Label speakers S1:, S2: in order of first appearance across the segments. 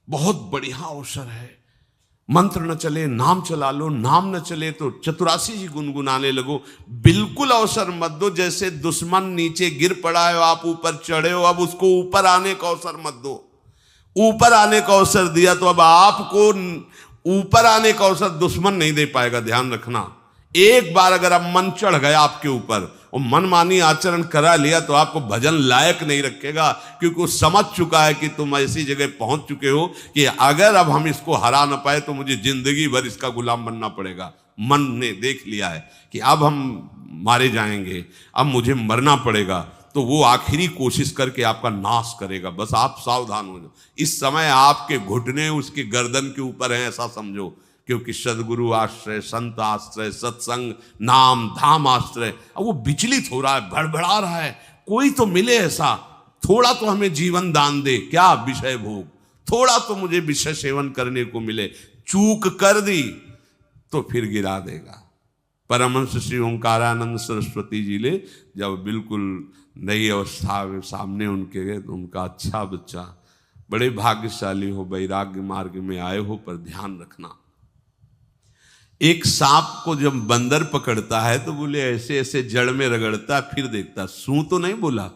S1: बहुत बढ़िया अवसर है। मंत्र न चले नाम चला लो, नाम न चले तो चतुरासी जी गुनगुनाने लगो। बिल्कुल अवसर मत दो, जैसे दुश्मन नीचे गिर पड़ा है, आप ऊपर चढ़े हो, अब उसको ऊपर आने का अवसर मत दो। ऊपर आने का अवसर दिया तो अब आपको ऊपर आने का अवसर दुश्मन नहीं दे पाएगा। ध्यान रखना, एक बार अगर अब मन चढ़ गया आपके ऊपर और मनमानी आचरण करा लिया तो आपको भजन लायक नहीं रखेगा, क्योंकि वो समझ चुका है कि तुम ऐसी जगह पहुंच चुके हो कि अगर अब हम इसको हरा ना पाए तो मुझे जिंदगी भर इसका गुलाम बनना पड़ेगा। मन ने देख लिया है कि अब हम मारे जाएंगे, अब मुझे मरना पड़ेगा, तो वो आखिरी कोशिश करके आपका नाश करेगा। बस आप सावधान हो जाओ। इस समय आपके घुटने उसके गर्दन के ऊपर हैं, ऐसा समझो, क्योंकि सदगुरु आश्रय, संत आश्रय, सत्संग, नाम धाम आश्रय। अब वो विचलित हो रहा है, भड़बड़ा रहा है, कोई तो मिले ऐसा, थोड़ा तो हमें जीवन दान दे, क्या विषय भोग, थोड़ा तो मुझे विषय सेवन करने को मिले। चूक कर दी तो फिर गिरा देगा। परमहंस श्री ओंकारानंद सरस्वती जी ले जब बिल्कुल नई अवस्था में सामने उनके गए तो उनका, अच्छा बच्चा, बड़े भाग्यशाली हो, वैराग्य मार्ग में आए हो, पर ध्यान रखना, एक सांप को जब बंदर पकड़ता है तो बोले ऐसे ऐसे जड़ में रगड़ता है, फिर देखता, सू तो नहीं बोला,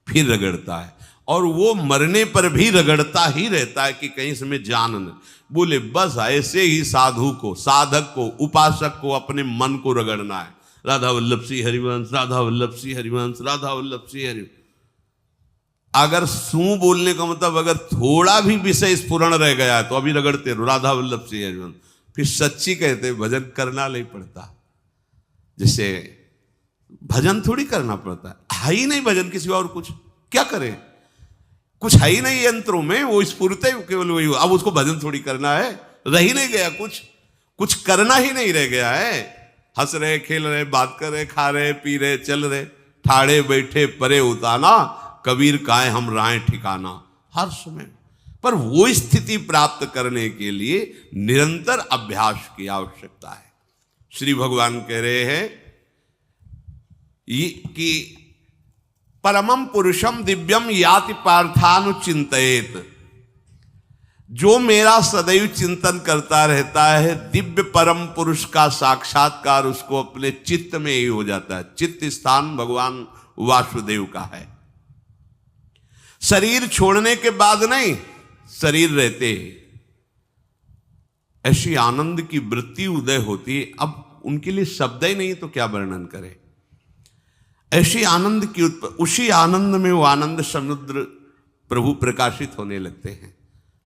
S1: फिर रगड़ता है, और वो मरने पर भी रगड़ता ही रहता है कि कहीं इसमें जान न। बोले बस ऐसे ही साधु को, साधक को, उपासक को अपने मन को रगड़ना है। राधा वल्लभ सिंह हरिवंश, राधा वल्लभ सिंह हरिवंश, राधा वल्लभ सिंह हरिवंश। अगर सू बोलने का मतलब अगर थोड़ा भी विषय स्फुरण रह गया है तो अभी रगड़ते रहो, राधा वल्लभ सिंह हरिवंश। फिर सच्ची कहते भजन करना नहीं पड़ता। जैसे भजन थोड़ी करना पड़ता है ही नहीं भजन, किसी और कुछ क्या करें, कुछ है ही नहीं यंत्रों में, वो स्फुरते केवल वही। अब उसको भजन थोड़ी करना है, रह ही नहीं गया, कुछ करना ही नहीं रह गया है। हंस रहे, खेल रहे, बात कर रहे, खा रहे, पी रहे, चल रहे, ठाड़े बैठे परे उताना, कबीर काहे हम राय ठिकाना, हर समय। पर वो स्थिति प्राप्त करने के लिए निरंतर अभ्यास की आवश्यकता है। श्री भगवान कह रहे हैं कि परमम पुरुषम दिव्यम याति पार्थानुचिंतयेत, जो मेरा सदैव चिंतन करता रहता है, दिव्य परम पुरुष का साक्षात्कार उसको अपने चित्त में ही हो जाता है। चित्त स्थान भगवान वासुदेव का है। शरीर छोड़ने के बाद नहीं, शरीर रहते ऐसी आनंद की वृत्ति उदय होती है। अब उनके लिए शब्द ही नहीं तो क्या वर्णन करें। ऐसी आनंद की उसी आनंद में वो आनंद समुद्र प्रभु प्रकाशित होने लगते हैं।